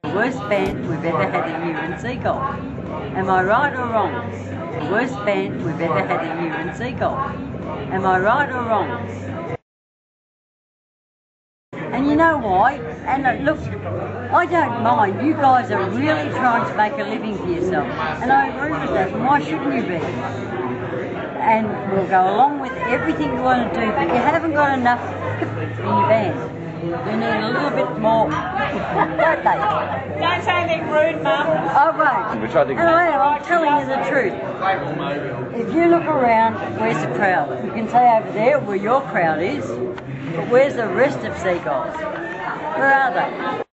Worst band we've ever had here in Seagull. Am I right or wrong? Worst band we've ever had here in Seagull. Am I right or wrong? And you know why? And look, I don't mind. You guys are really trying to make a living for yourself. And I agree with that. Why shouldn't you be? And we'll go along with everything you want to do, but you haven't got enough in your band. You need a little bit more, don't they? Don't say anything rude, Mum. I won't. And I am, I'm telling you the truth. If you look around, where's the crowd? You can say over there where your crowd is, but where's the rest of Seagulls? Where are they?